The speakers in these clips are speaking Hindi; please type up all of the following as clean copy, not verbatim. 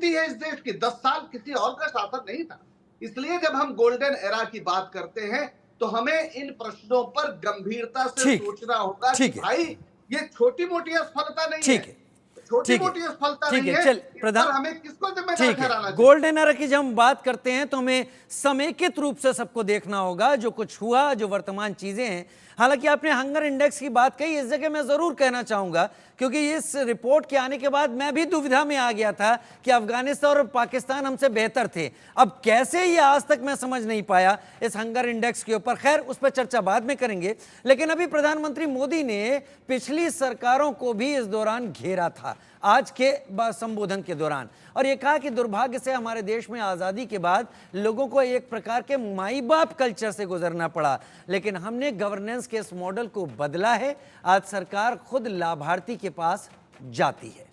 आइडेंटिटी है इस देश की। 10 साल किसी और का शासन नहीं था। इसलिए जब हम गोल्डन एरा की बात करते हैं तो हमें इन प्रश्नों पर गंभीरता से ठीक सोचना होगा कि ठीक है भाई ये छोटी मोटी असफलता नहीं है, ठीक है छोटी ठीक है मोटी असफलता ठीक नहीं है है। चल इस पर प्रधान हमें किसको जिम्मेदार ठीक है। ठहराना चाहिए? गोल्डन एरा की जब हम बात करते हैं तो हमें समेकित रूप से सबको देखना होगा जो कुछ हुआ, जो वर्तमान चीजें हैं। हालांकि आपने हंगर इंडेक्स की बात कही, इस जगह मैं जरूर कहना चाहूंगा क्योंकि इस रिपोर्ट के आने के बाद मैं भी दुविधा में आ गया था कि अफगानिस्तान और पाकिस्तान हमसे बेहतर थे। अब कैसे ये आज तक मैं समझ नहीं पाया इस हंगर इंडेक्स के ऊपर। खैर उस पर चर्चा बाद में करेंगे। लेकिन अभी प्रधानमंत्री मोदी ने पिछली सरकारों को भी इस दौरान घेरा था, आज के संबोधन के दौरान, और ये कहा कि दुर्भाग्य से हमारे देश में आज़ादी के बाद लोगों को एक प्रकार के माई बाप कल्चर से गुजरना पड़ा, लेकिन हमने गवर्नेंस के इस मॉडल को बदला है। आज सरकार खुद लाभार्थी के पास जाती है।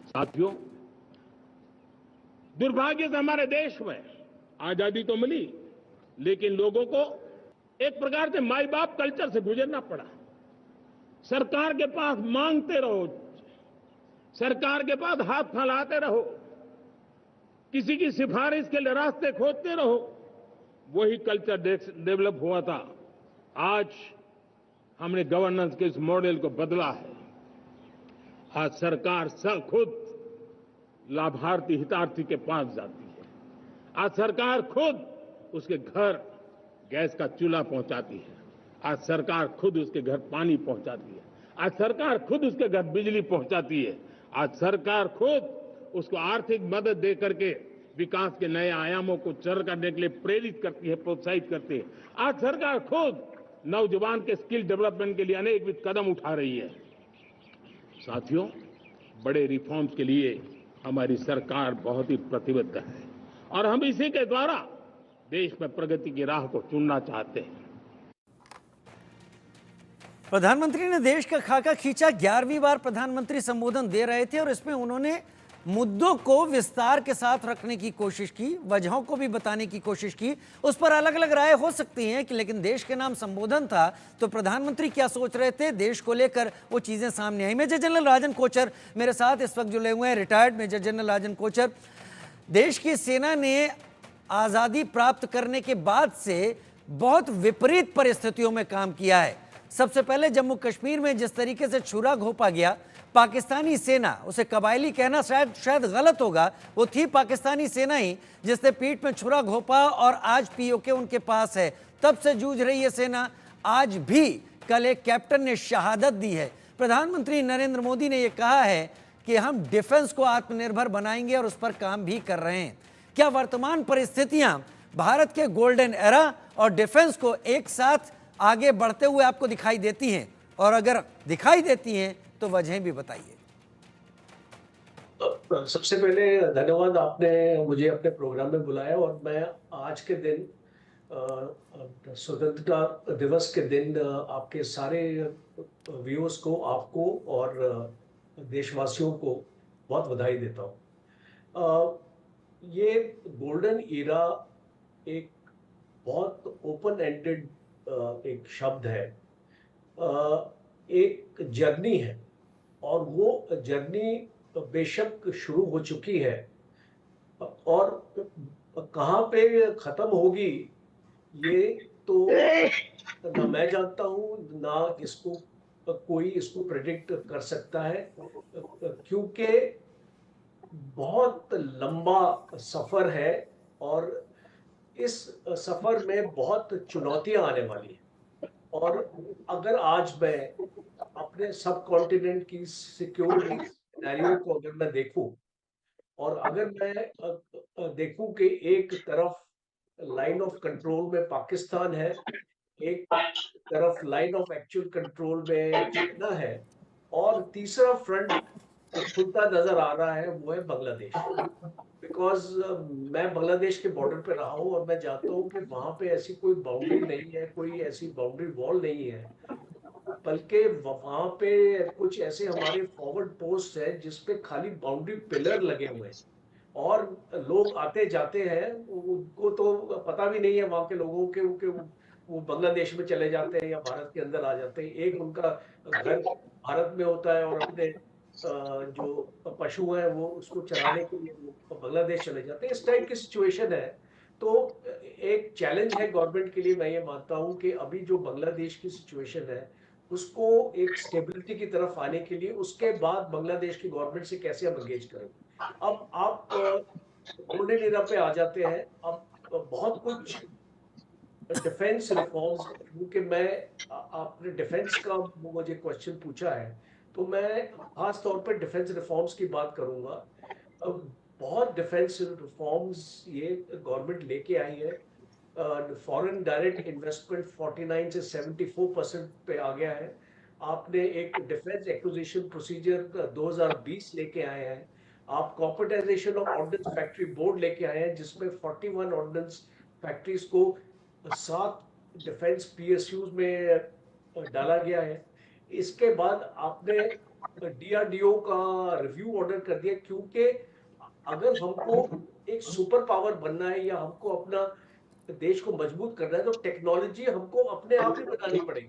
साथियों, दुर्भाग्य से हमारे देश में आजादी तो मिली, लेकिन लोगों को एक प्रकार से माई बाप कल्चर से गुजरना पड़ा। सरकार के पास मांगते रहो, सरकार के पास हाथ फैलाते रहो, किसी की सिफारिश के लिए रास्ते खोजते रहो, वही कल्चर डेवलप हुआ था। आज हमने गवर्नेंस के इस मॉडल को बदला है। आज सरकार खुद लाभार्थी हितार्थी के पास जाती है। आज सरकार खुद उसके घर गैस का चूल्हा पहुंचाती है। आज सरकार खुद उसके घर पानी पहुंचाती है। आज सरकार खुद उसके घर बिजली पहुंचाती है। आज सरकार खुद उसको आर्थिक मदद दे करके विकास के नए आयामों को चर करने के लिए प्रेरित करती है, प्रोत्साहित करती है। आज सरकार खुद नौजवान के स्किल डेवलपमेंट के लिए अनेकविध कदम उठा रही है। साथियों, बड़े रिफॉर्म्स के लिए हमारी सरकार बहुत ही प्रतिबद्ध है और हम इसी के द्वारा देश में प्रगति की राह को चुनना चाहते हैं। प्रधानमंत्री ने देश का खाका खींचा। 11वीं बार प्रधानमंत्री संबोधन दे रहे थे और इसमें उन्होंने मुद्दों को विस्तार के साथ रखने की कोशिश की, वजहों को भी बताने की कोशिश की। उस पर अलग अलग राय हो सकती हैं कि लेकिन देश के नाम संबोधन था तो प्रधानमंत्री क्या सोच रहे थे देश को लेकर, वो चीज़ें सामने आई। मेजर जनरल राजन कोचर मेरे साथ इस वक्त जुड़े हुए हैं, रिटायर्ड मेजर जनरल राजन कोचर। देश की सेना ने आज़ादी प्राप्त करने के बाद से बहुत विपरीत परिस्थितियों में काम किया है। सबसे पहले जम्मू कश्मीर में जिस तरीके से छुरा घोंपा गया, पाकिस्तानी सेना, उसे कबायली कहना शायद गलत होगा, वो थी पाकिस्तानी सेना ही जिसने पीठ में छुरा घोंपा और आज पीओके उनके पास है। तब से जूझ रही है सेना, आज भी। कल एक कैप्टन ने शहादत दी है। प्रधानमंत्री नरेंद्र मोदी ने यह कहा है कि हम डिफेंस को आत्मनिर्भर बनाएंगे और उस पर काम भी कर रहे हैं। क्या वर्तमान परिस्थितियां भारत के गोल्डन एरा और डिफेंस को एक साथ आगे बढ़ते हुए आपको दिखाई देती हैं, और अगर दिखाई देती हैं तो वजहें भी बताइए। सबसे पहले धन्यवाद, आपने मुझे अपने प्रोग्राम में बुलाया और मैं आज के दिन स्वतंत्रता दिवस के दिन आपके सारे व्यूअर्स को, आपको और देशवासियों को बहुत बधाई देता हूँ। ये गोल्डन ईरा एक बहुत ओपन एंडेड एक शब्द है, एक जर्नी है और वो जर्नी बेशक शुरू हो चुकी है और कहाँ पे खत्म होगी ये तो ना मैं जानता हूँ ना इसको कोई इसको प्रेडिक्ट कर सकता है, क्योंकि बहुत लंबा सफर है और इस सफर में बहुत चुनौतियां आने वाली हैं। और अगर आज मैं अपने सब कॉन्टिनेंट की सिक्योरिटी सिनेरियो को अगर मैं देखूं और अगर मैं देखूं कि एक तरफ लाइन ऑफ कंट्रोल में पाकिस्तान है, एक तरफ लाइन ऑफ एक्चुअल कंट्रोल में चाइना है और तीसरा फ्रंट खुलता नजर आ रहा है वो है बांग्लादेश। बिकॉज मैं बांग्लादेश के बॉर्डर पे रहा हूँ और मैं जानता हूँ कि वहां पे ऐसी कोई बाउंड्री नहीं है, कोई ऐसी बाउंड्री वॉल नहीं है, बल्कि वहां पे कुछ ऐसे हमारे फॉरवर्ड पोस्ट है जिसपे खाली बाउंड्री पिलर लगे हुए हैं और लोग आते जाते हैं, उनको तो पता भी नहीं है वहां के लोगों के वो बांग्लादेश में चले जाते हैं या भारत के अंदर आ जाते हैं। एक उनका घर भारत में होता है और अपने जो पशु हैं वो उसको चराने के लिए वो बांग्लादेश चले जाते हैं। इस टाइप की सिचुएशन है। तो एक चैलेंज है गवर्नमेंट के लिए, मैं ये मानता हूँ कि अभी जो बांग्लादेश की सिचुएशन है उसको एक स्टेबिलिटी की तरफ आने के लिए उसके बाद बांग्लादेश की गवर्नमेंट से कैसे हम एंगेज करें। अब आप गोल्डन एरा पे आ जाते हैं। अब बहुत कुछ डिफेंस रिफॉर्म्स, क्योंकि मैं आपने डिफेंस का मुझे क्वेश्चन पूछा है तो मैं खास तौर पर डिफेंस रिफॉर्म्स की बात करूंगा। अब बहुत डिफेंस रिफॉर्म्स ये गवर्नमेंट लेके आई है। फॉरेन डायरेक्ट इन्वेस्टमेंट 49 से 74% पे आ गया है। आपने एक डिफेंस एक्विजिशन प्रोसीजर 2020 लेके आए हैं। आप corporatisation of ordnance factory board लेके आए हैं जिसमें 41 ऑर्डिनेंस फैक्ट्रीज को 7 डिफेंस पीएसयूज में डाला गया है। इसके बाद आपने डीआरडीओ का रिव्यू ऑर्डर कर दिया, क्योंकि अगर हमको एक सुपर पावर बनना है या हमको अपना देश को मजबूत करना है तो टेक्नोलॉजी हमको अपने आप ही बनानी पड़ेगी।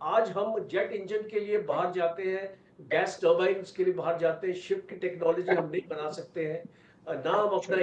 आज हम जेट इंजन के लिए बाहर जाते हैं, गैस टर्बाइन्स के लिए बाहर जाते हैं, शिप की टेक्नोलॉजी हम नहीं बना सकते हैं, ना हम अपना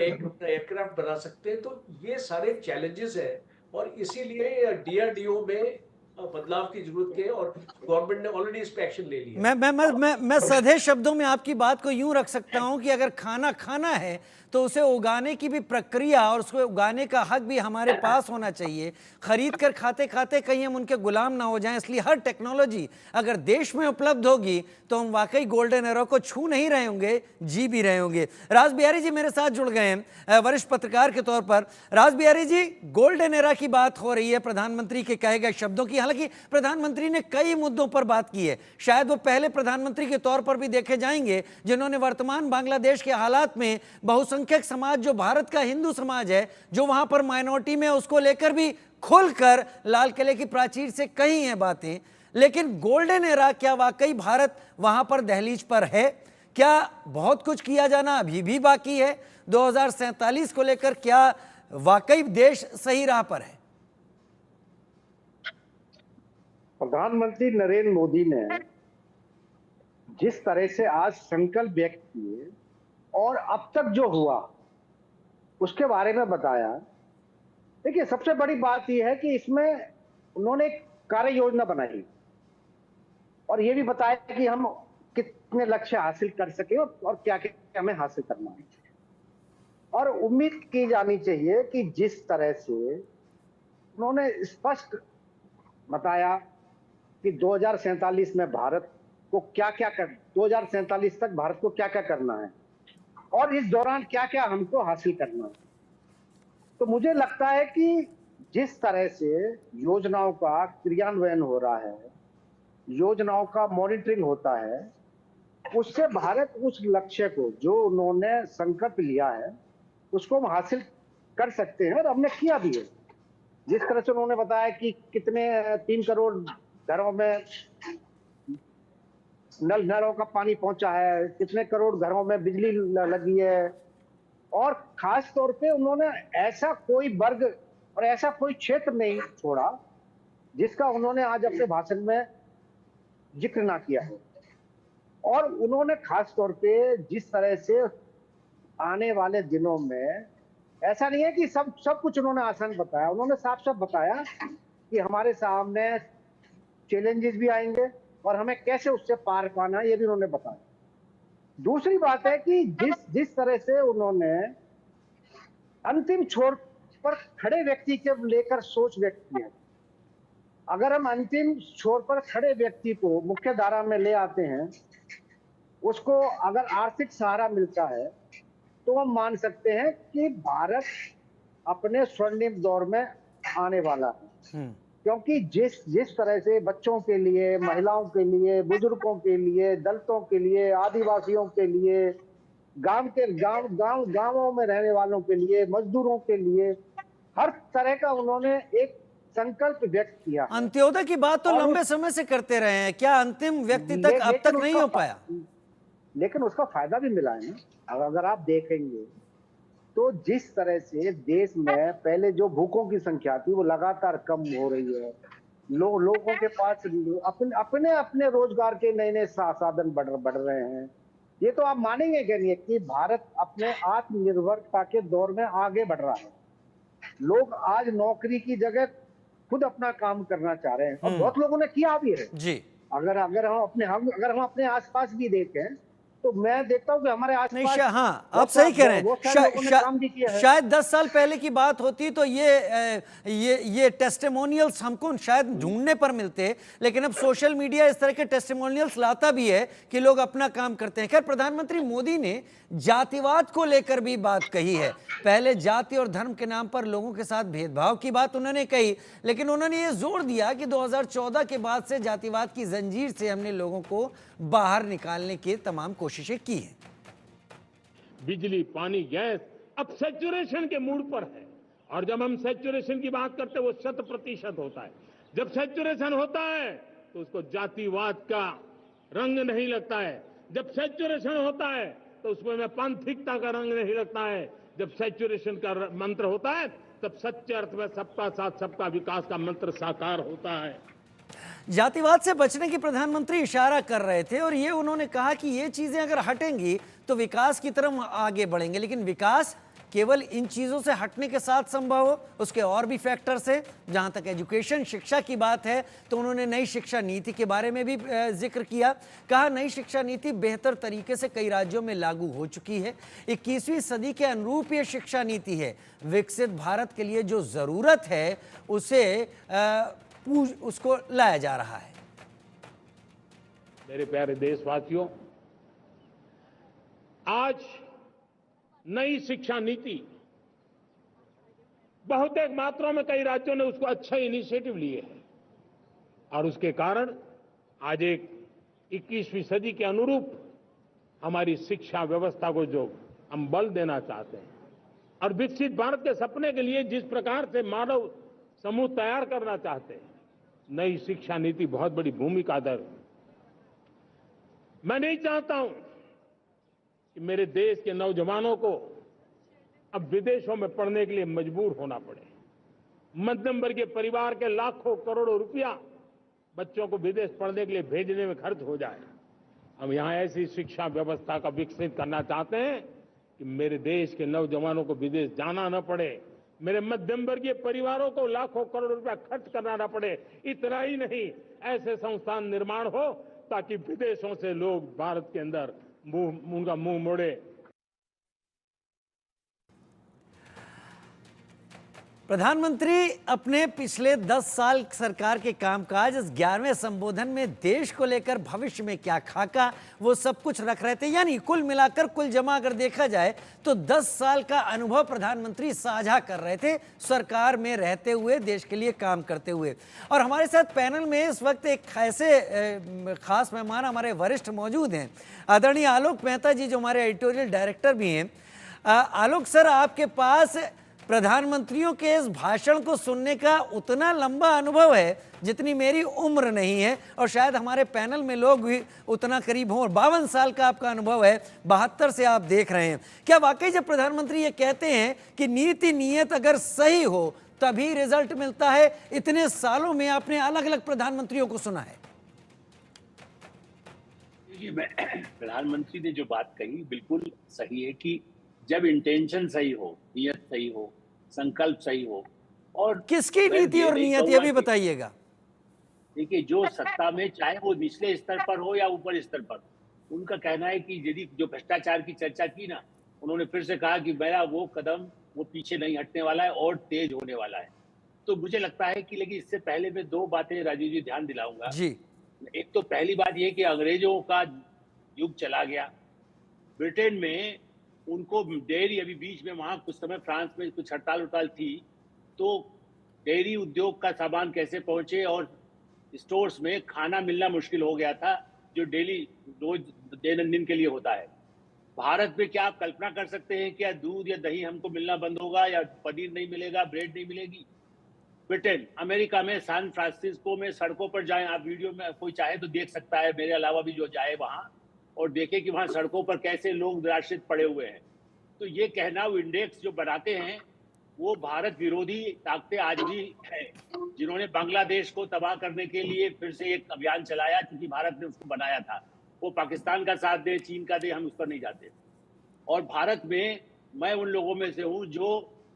एयरक्राफ्ट बना सकते हैं। तो ये सारे चैलेंजेस हैं और इसीलिए डीआरडीओ में बदलाव की जरूरत है और गवर्नमेंट ने ऑलरेडी इस पे एक्शन ले लिया। मैं सीधे शब्दों में आपकी बात को यूं रख सकता हूं कि अगर खाना खाना है तो उसे उगाने की भी प्रक्रिया और उसको उगाने का हक भी हमारे पास होना चाहिए। खरीद कर खाते खाते कहीं हम उनके गुलाम ना हो जाएं। इसलिए हर टेक्नोलॉजी अगर देश में उपलब्ध होगी तो हम वाकई गोल्डन एरा को छू नहीं रहे होंगे, जी भी रहे होंगे। राज बिहारी जी मेरे साथ जुड़ गए हैं वरिष्ठ पत्रकार के तौर पर। राज बिहारी जी, गोल्डन एरा की बात हो रही है प्रधानमंत्री के कहे गए शब्दों की। हालांकि प्रधानमंत्री ने कई मुद्दों पर बात की है, शायद वो पहले प्रधानमंत्री के तौर पर भी देखे जाएंगे जिन्होंने वर्तमान बांग्लादेश के हालात में बहुसंख्यक समाज जो भारत का हिंदू समाज है, जो वहां पर माइनॉरिटी में, उसको लेकर भी खुलकर लाल किले की प्राचीर से कही हैं बातें। लेकिन गोल्डन एरा क्या वाकई भारत वहां पर दहलीज पर है? क्या बहुत कुछ किया जाना अभी भी बाकी है? 2047 को लेकर क्या वाकई देश सही राह पर है? प्रधानमंत्री नरेंद्र मोदी ने जिस तरह से आज संकल्प व्यक्त किए और अब तक जो हुआ उसके बारे में बताया। देखिए, सबसे बड़ी बात यह है कि इसमें उन्होंने एक कार्य योजना बनाई और ये भी बताया कि हम कितने लक्ष्य हासिल कर सके और क्या क्या हमें हासिल करना है। और उम्मीद की जानी चाहिए कि जिस तरह से उन्होंने स्पष्ट बताया कि 2047 में भारत को क्या क्या 2047 तक भारत को क्या क्या करना है और इस दौरान क्या क्या हमको हासिल करना है। तो मुझे लगता है कि जिस तरह से योजनाओं का क्रियान्वयन हो रहा है, योजनाओं का मॉनिटरिंग होता है, उससे भारत उस लक्ष्य को जो उन्होंने संकल्प लिया है उसको हम हासिल कर सकते हैं और हमने किया भी है। जिस तरह से उन्होंने बताया कि कितने 3 करोड़ घरों में नलों का पानी पहुंचा है, कितने करोड़ घरों में बिजली लगी है, और खास तौर पे उन्होंने ऐसा कोई वर्ग और ऐसा कोई क्षेत्र नहीं छोड़ा जिसका उन्होंने आज अपने भाषण में जिक्र ना किया हो। और उन्होंने खास तौर पे जिस तरह से आने वाले दिनों में, ऐसा नहीं है कि सब कुछ उन्होंने आसान बताया, उन्होंने साफ साफ बताया कि हमारे सामने चैलेंजेस भी आएंगे और हमें कैसे उससे पार पाना है, ये भी उन्होंने बताया। दूसरी बात है कि जिस तरह से उन्होंने अंतिम छोर पर खड़े व्यक्ति के लेकर सोच व्यक्त की है, अगर हम अंतिम छोर पर खड़े व्यक्ति को मुख्य धारा में ले आते हैं, उसको अगर आर्थिक सहारा मिलता है तो हम मान सकते हैं कि भारत अपने स्वर्णिम दौर में आने वाला है। क्योंकि जिस तरह से बच्चों के लिए, महिलाओं के लिए, बुजुर्गों के लिए, दलितों के लिए, आदिवासियों के लिए, गांवों में रहने वालों के लिए, मजदूरों के लिए, हर तरह का उन्होंने एक संकल्प व्यक्त किया। अंत्योदय की बात तो लंबे समय से करते रहे हैं, क्या अंतिम व्यक्ति तक अब तक नहीं हो पाया? लेकिन उसका फायदा भी मिला है ना। अगर आप देखेंगे तो जिस तरह से देश में पहले जो भूखों की संख्या थी वो लगातार कम हो रही है, लोगों के पास अपने अपने अपने रोजगार के नए नए साधन बढ़ रहे हैं। ये तो आप मानेंगे कि नहीं कि भारत अपने आत्मनिर्भरता के दौर में आगे बढ़ रहा है। लोग आज नौकरी की जगह खुद अपना काम करना चाह रहे हैं और बहुत लोगों ने किया भी है। जी। अगर हम अपने आसपास भी देखें तो मैं देखता हूं कि हमारे नहीं आसपास हाँ, आप सही कह रहे हैं। बहुत सारे लोगों ने काम भी किया है। शायद 10 साल पहले की बात होती तो ये टेस्टिमोनियल्स हमको शायद ढूंढने पर मिलते, लेकिन अब सोशल मीडिया इस तरह के टेस्टिमोनियल्स लाता भी है कि लोग अपना काम करते हैं। खैर, प्रधानमंत्री मोदी ने जातिवाद को लेकर भी बात कही है। पहले जाति और धर्म के नाम पर लोगों के साथ भेदभाव की बात उन्होंने कही, लेकिन उन्होंने ये जोर दिया कि 2014 के बाद से जातिवाद की जंजीर से हमने लोगों को बाहर निकालने की तमाम कोशिशें की हैं। बिजली, पानी, गैस अब सैचुरेशन के मूड पर है। और जब हम सैचुरेशन की बात करते हैं वो 100% होता है। जब सैचुरेशन होता है तो उसको जातिवाद का रंग नहीं लगता है। जब सैचुरेशन होता है तो उसमें पांथिकता का रंग नहीं लगता है। जब सैचुरेशन का मंत्र होता है तब सच्चे अर्थ में सबका साथ सबका विकास का मंत्र साकार होता है। जातिवाद से बचने की प्रधानमंत्री इशारा कर रहे थे और ये उन्होंने कहा कि ये चीजें अगर हटेंगी तो विकास की तरफ आगे बढ़ेंगे, लेकिन विकास केवल इन चीजों से हटने के साथ संभव हो, उसके और भी फैक्टर्स हैं। जहां तक एजुकेशन, शिक्षा की बात है तो उन्होंने नई शिक्षा नीति के बारे में भी जिक्र किया। कहा नई शिक्षा नीति बेहतर तरीके से कई राज्यों में लागू हो चुकी है। 21वीं सदी के अनुरूप ये शिक्षा नीति है। विकसित भारत के लिए जो जरूरत है उसको लाया जा रहा है। मेरे प्यारे देशवासियों, आज नई शिक्षा नीति बहुत एक मात्रा में कई राज्यों ने उसको अच्छे इनिशिएटिव लिए हैं और उसके कारण आज एक 21वीं सदी के अनुरूप हमारी शिक्षा व्यवस्था को जो हम बल देना चाहते हैं और विकसित भारत के सपने के लिए जिस प्रकार से मानव समूह तैयार करना चाहते हैं, नई शिक्षा नीति बहुत बड़ी भूमिका अदा। मैं नहीं चाहता हूं कि मेरे देश के नौजवानों को अब विदेशों में पढ़ने के लिए मजबूर होना पड़े। मध्यम वर्गीय परिवार के लाखों करोड़ों रुपया बच्चों को विदेश पढ़ने के लिए भेजने में खर्च हो जाए। हम यहां ऐसी शिक्षा व्यवस्था का विकसित करना चाहते हैं कि मेरे देश के नौजवानों को विदेश जाना न पड़े, मेरे मध्यम वर्गीय परिवारों को लाखों करोड़ रुपया खर्च करना न पड़े। इतना ही नहीं, ऐसे संस्थान निर्माण हो ताकि विदेशों से लोग भारत के अंदर उनका मुंह मोड़े। प्रधानमंत्री अपने पिछले 10 साल सरकार के कामकाज, इस 11वें संबोधन में देश को लेकर भविष्य में क्या खाका, वो सब कुछ रख रहे थे। यानी कुल मिलाकर, कुल जमा अगर देखा जाए तो 10 साल का अनुभव प्रधानमंत्री साझा कर रहे थे सरकार में रहते हुए, देश के लिए काम करते हुए। और हमारे साथ पैनल में इस वक्त एक ऐसे खास मेहमान हमारे वरिष्ठ मौजूद हैं, आदरणीय आलोक मेहता जी, जो हमारे एडिटोरियल डायरेक्टर भी हैं। आलोक सर, आपके पास प्रधानमंत्रियों के इस भाषण को सुनने का उतना लंबा अनुभव है जितनी मेरी उम्र नहीं है, और शायद हमारे पैनल में लोग भी उतना करीब हों। 52 साल का आपका अनुभव है, 72 से आप देख रहे हैं। क्या वाकई जब प्रधानमंत्री ये कहते हैं कि नीति नियत अगर सही हो तभी रिजल्ट मिलता है, इतने सालों में आपने अलग अलग प्रधानमंत्रियों को सुना है? देखिए, प्रधानमंत्री ने जो बात कही बिल्कुल सही है कि जब इंटेंशन सही हो, नियत सही हो, संकल्प सही हो। और किसकी नीति और नियत, ये भी बताइएगा। देखिए, जो सत्ता में, चाहे वो निचले स्तर पर हो या ऊपर स्तर पर, उनका कहना है कि यदि जो भ्रष्टाचार की चर्चा की ना, उन्होंने फिर से कहा कि मेरा वो कदम वो पीछे नहीं हटने वाला है और तेज होने वाला है। तो मुझे लगता है कि, लेकिन इससे पहले मैं 2 बातें राजीव जी ध्यान दिलाऊंगा जी। एक तो पहली बात यह कि अंग्रेजों का युग चला गया। ब्रिटेन में उनको डेयरी, अभी बीच में वहां कुछ समय फ्रांस में कुछ हड़ताल थी, तो डेयरी उद्योग का सामान कैसे पहुंचे और स्टोर्स में खाना मिलना मुश्किल हो गया था, जो डेली रोज दैनंदिन के लिए होता है। भारत में क्या आप कल्पना कर सकते हैं क्या दूध या दही हमको मिलना बंद होगा या पनीर नहीं मिलेगा, ब्रेड नहीं मिलेगी? ब्रिटेन, अमेरिका में सैन फ्रांसिस्को में सड़कों पर जाएं, आप वीडियो में कोई चाहे तो देख सकता है, मेरे अलावा भी जो जाए वहां और देखे कि वहां सड़कों पर कैसे लोग निराश्रित पड़े हुए हैं। तो ये कहना, वो इंडेक्स जो बनाते हैं वो भारत विरोधी ताकतें आज भी है, जिन्होंने बांग्लादेश को तबाह करने के लिए फिर से एक अभियान चलाया, क्योंकि भारत ने उसको बनाया था। वो पाकिस्तान का साथ दे, चीन का दे, हम उस पर नहीं जाते। और भारत में मैं उन लोगों में से हूं जो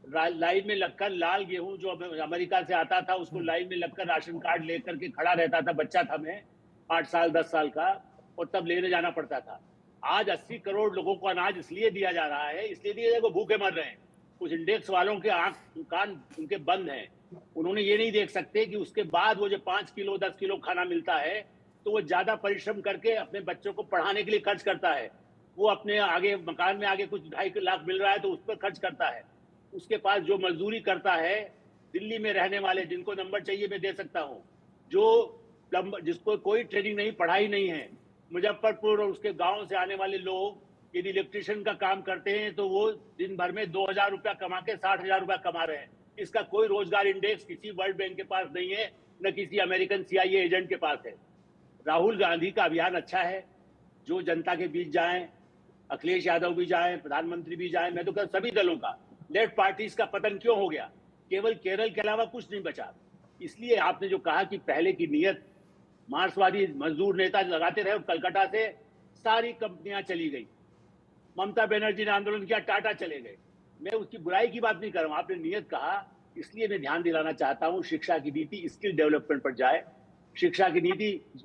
लाइन में लगकर लाल गेहूं जो अमेरिका से आता था उसको लाइन में लगकर राशन कार्ड लेकर के खड़ा रहता था, बच्चा था मैं 8 साल 10 साल का, और तब लेने जाना पड़ता था। आज 80 करोड़ लोगों को अनाज इसलिए दिया जा रहा है, इसलिए दिया जाए वो भूखे मर रहे हैं। कुछ इंडेक्स वालों के आंख कान उनके बंद हैं, उन्होंने ये नहीं देख सकते कि उसके बाद वो जो 5 किलो 10 किलो खाना मिलता है तो वो ज्यादा परिश्रम करके अपने बच्चों को पढ़ाने के लिए खर्च करता है। वो अपने आगे मकान में आगे कुछ 2.5 लाख मिल रहा है तो उस पर खर्च करता है। उसके पास जो मजदूरी करता है, दिल्ली में रहने वाले जिनको नंबर चाहिए मैं दे सकता हूँ, जो जिसको कोई ट्रेनिंग नहीं, पढ़ाई नहीं है, मुजफ्फरपुर और उसके गांव से आने वाले लोग यदि इलेक्ट्रिशियन का काम करते हैं तो वो दिन भर में 2,000 रुपया कमा के 60,000 रुपया कमा रहे हैं। इसका कोई रोजगार इंडेक्स किसी वर्ल्ड बैंक के पास नहीं है, न किसी अमेरिकन CIA एजेंट के पास है। राहुल गांधी का अभियान अच्छा है, जो जनता के बीच जाएं, अखिलेश यादव भी जाएं, प्रधानमंत्री भी जाएं, मैं तो कहता सभी दलों का। लेफ्ट पार्टीज का पतन क्यों हो गया? केवल केरल के अलावा कुछ नहीं बचा। इसलिए आपने जो कहा कि पहले की नीयत मार्क्सवादी मजदूर नेता लगाते रहे और कलकत्ता से सारी कंपनियां चली गई, ममता बनर्जी ने आंदोलन किया, टाटा चले गए। मैं उसकी बुराई की बात नहीं कर रहा हूं, आपने नियत कहा, इसलिए मैं ध्यान दिलाना चाहता हूं शिक्षा की नीति स्किल डेवलपमेंट पर जाए। शिक्षा की नीति